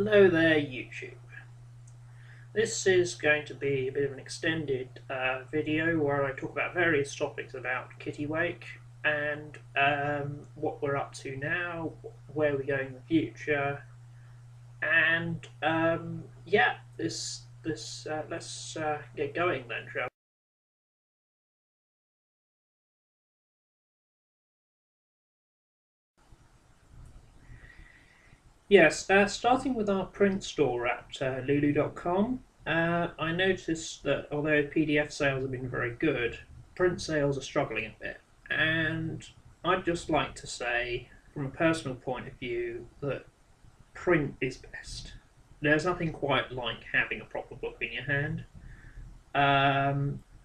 Hello there, YouTube. This is going to be a bit of an extended video where I talk about various topics about Kittiwake and what we're up to now, where we go in the future, and yeah, let's get going then, shall we? Yes, starting with our print store at lulu.com, I noticed that although PDF sales have been very good, print sales are struggling a bit. And I'd just like to say, from a personal point of view, that print is best. There's nothing quite like having a proper book in your hand.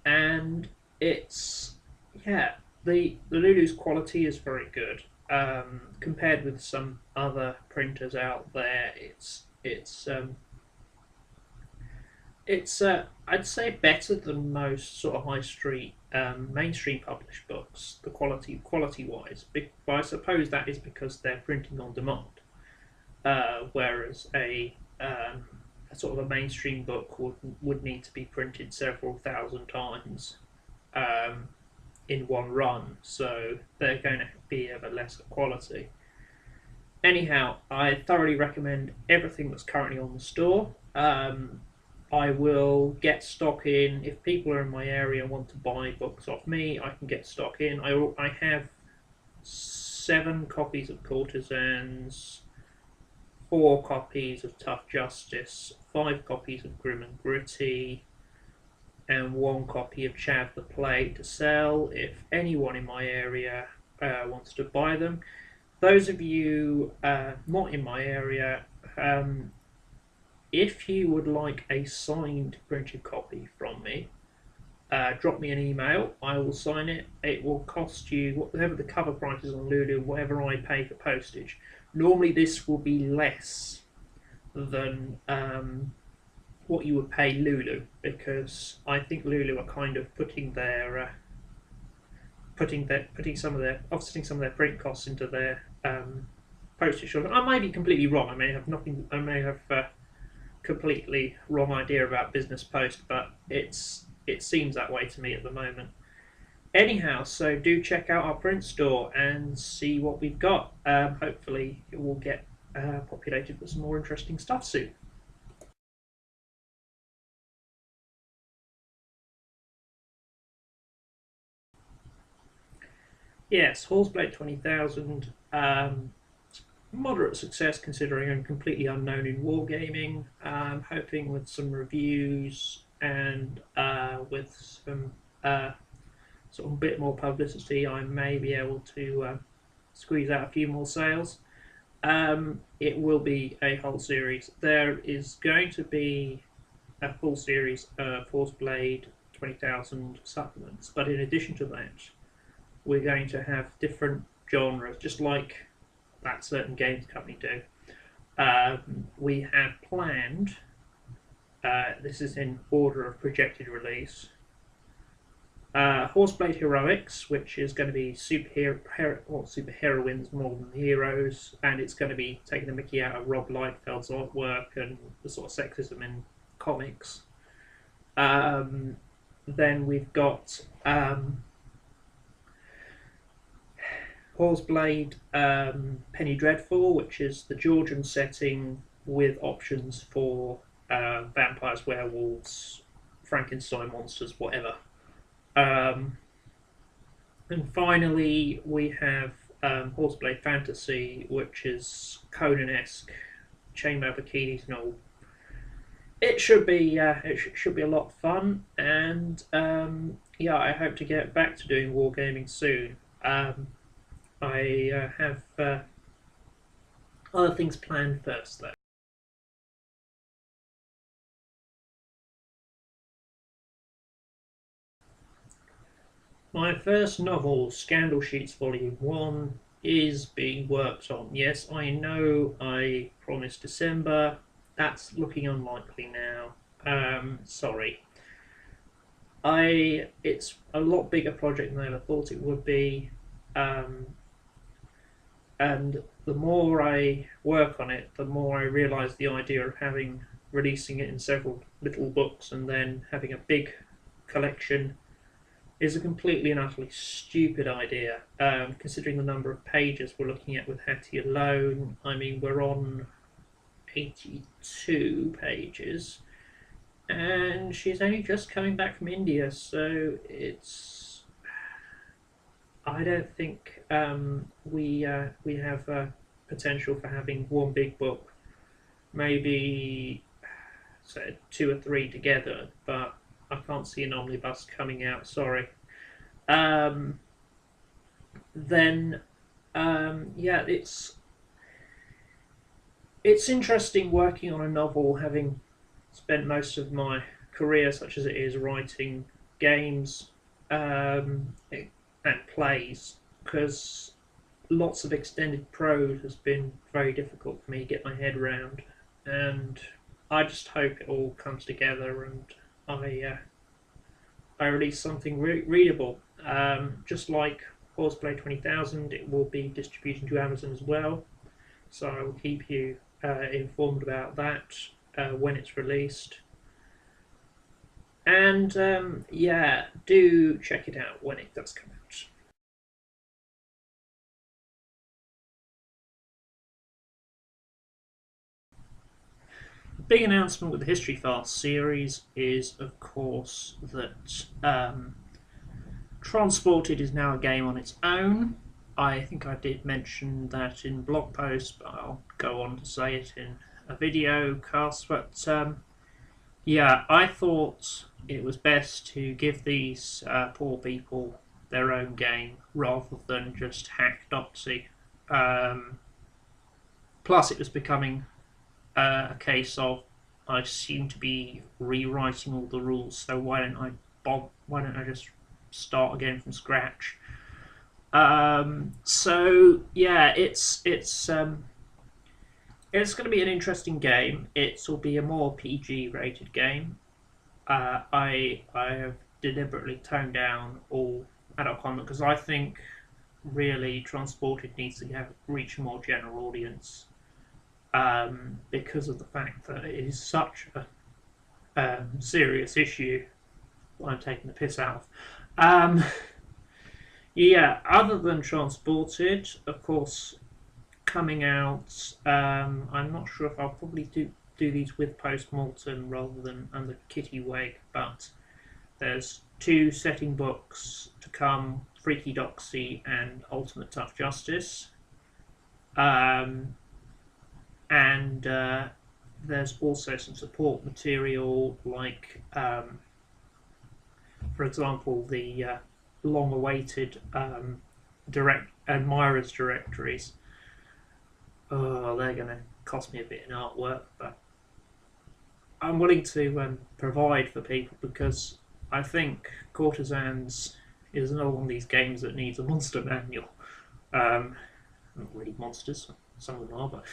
And it's, yeah, the Lulu's quality is very good. Compared with some other printers out there, it's I'd say better than most sort of high street mainstream published books. The quality wise, but I suppose that is because they're printing on demand, whereas a sort of a mainstream book would need to be printed several thousand times um, in one run, so they're going to be of a lesser quality. Anyhow, I thoroughly recommend everything that's currently on the store. I will get stock in if people are in my area and want to buy books off me. I can get stock in. I have 7 copies of Courtesans, 4 copies of Tough Justice, 5 copies of Grim and Gritty, and 1 copy of Chav the Play to sell if anyone in my area wants to buy them. Those of you not in my area, if you would like a signed printed copy from me, drop me an email. I will sign it. It will cost you whatever the cover price is on Lulu, whatever I pay for postage. Normally this will be less than what you would pay Lulu, because I think Lulu are kind of putting some of their offsetting some of their print costs into their postage. I may be completely wrong. I may have nothing. I may have completely wrong idea about business post, but it seems that way to me at the moment. Anyhow, so do check out our print store and see what we've got. Hopefully, it will get populated with some more interesting stuff soon. Yes, Horseblade 20,000. Moderate success considering I'm completely unknown in wargaming. Hoping with some reviews and with some sort of bit more publicity, I may be able to squeeze out a few more sales. It will be a whole series. There is going to be a full series of Horseblade 20,000 supplements, but in addition to that, we're going to have different genres, just like that certain games company do. We have planned, this is in order of projected release, Horseblade Heroics, which is going to be superheroines more than heroes, and it's going to be taking the mickey out of Rob Lightfeld's artwork and the sort of sexism in comics. Then we've got Horseblade Penny Dreadful, which is the Georgian setting with options for vampires, werewolves, Frankenstein monsters, whatever. And finally, we have Horseblade Fantasy, which is Conan-esque, chainmail bikinis and all. It should be should be a lot of fun, and yeah, I hope to get back to doing wargaming soon. I have other things planned first, though. My first novel, Scandal Sheets Volume 1, is being worked on. Yes, I know I promised December. That's looking unlikely now. Sorry. It's a lot bigger project than I ever thought it would be. And the more I work on it, the more I realise the idea of releasing it in several little books and then having a big collection is a completely and utterly stupid idea. Considering the number of pages we're looking at with Hattie alone, I mean, we're on 82 pages, and she's only just coming back from India, so it's. I don't think we have potential for having one big book, maybe say two or three together, but I can't see an omnibus coming out. Sorry. Um, then yeah, it's interesting working on a novel, having spent most of my career, such as it is, writing games and plays, because lots of extended prose has been very difficult for me to get my head around, and I just hope it all comes together and I release something readable. Just like Horseplay 20,000, it will be distributed to Amazon as well, so I will keep you informed about that when it's released. And yeah, do check it out when it does come out. The big announcement with the History Fast series is, of course, that Transported is now a game on its own. I think I did mention that in blog post, but I'll go on to say it in a video cast. But yeah, I thought it was best to give these poor people their own game rather than just hack Doxy. Plus, it was becoming a case of I seem to be rewriting all the rules, so why don't I just start again from scratch? So yeah, it's going to be an interesting game. It will be a more PG rated game. I have deliberately toned down all adult content because I think really Transported needs to reach a more general audience because of the fact that it is such a serious issue. I'm taking the piss out of. Yeah, other than Transported, of course, coming out. I'm not sure if I'll probably do these with Postmortem rather than under Kittiwake, but there's two setting books to come: Freaky Doxy and Ultimate Tough Justice. Um, and there's also some support material, like, for example, the long-awaited admirers directories. Oh, they're going to cost me a bit in artwork, but I'm willing to provide for people because I think Courtesans is another one of these games that needs a monster manual. Not really monsters, some of them are, but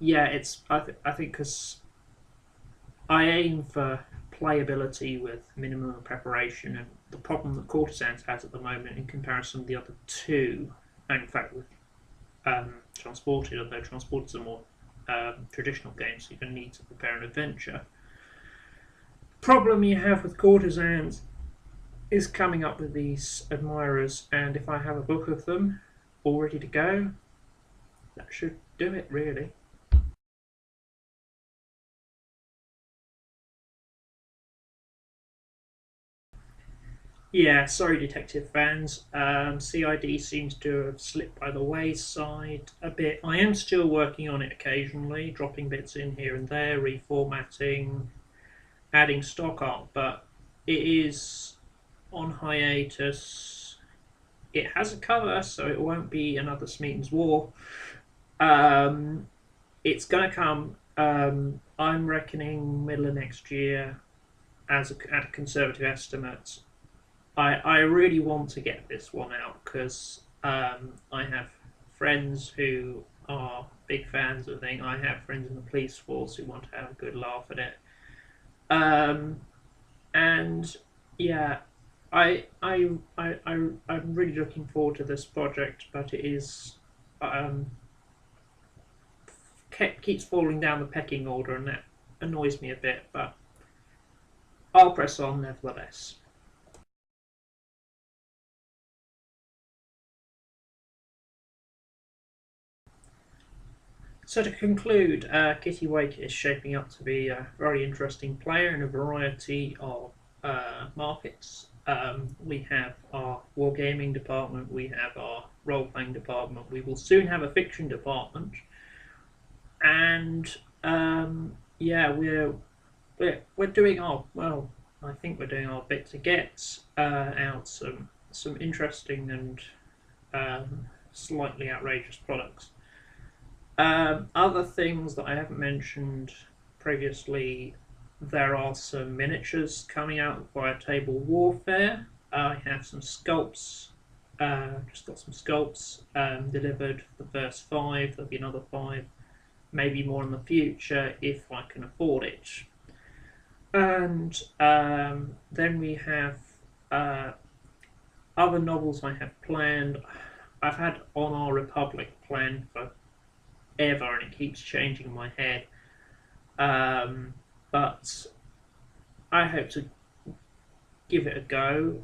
yeah, I think because I aim for playability with minimum preparation, and the problem that Courtesans has at the moment in comparison to the other two, and in fact with Transported, although Transported is a more traditional game, so you're going to need to prepare an adventure. Problem you have with Courtesans is coming up with these admirers, and if I have a book of them all ready to go, that should do it, really. Yeah, sorry, Detective fans. CID seems to have slipped by the wayside a bit. I am still working on it occasionally, dropping bits in here and there, reformatting, adding stock art, but it is on hiatus. It has a cover, so it won't be another Smeaton's War. It's going to come, I'm reckoning, middle of next year at a conservative estimate. I really want to get this one out because I have friends who are big fans of the thing. I have friends in the police force who want to have a good laugh at it. Um, and yeah, I'm really looking forward to this project, but it is keeps falling down the pecking order, and that annoys me a bit. But I'll press on nevertheless. So to conclude, Kittiwake is shaping up to be a very interesting player in a variety of markets. We have our wargaming department, we have our role-playing department, we will soon have a fiction department, and yeah, we're doing our I think we're doing our bit to get out some interesting and slightly outrageous products. Other things that I haven't mentioned previously, there are some miniatures coming out via Table Warfare. I have some sculpts, just got some sculpts delivered for the first 5. There'll be another 5, maybe more in the future if I can afford it. And then we have other novels I have planned. I've had On Our Republic planned for ever, and it keeps changing in my head. But I hope to give it a go.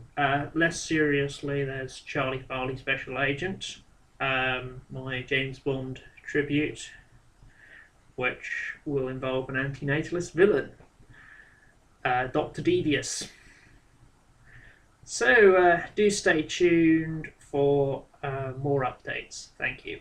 Less seriously, there's Charlie Farley Special Agent, my James Bond tribute, which will involve an antinatalist villain, Dr. Devious. So do stay tuned for more updates. Thank you.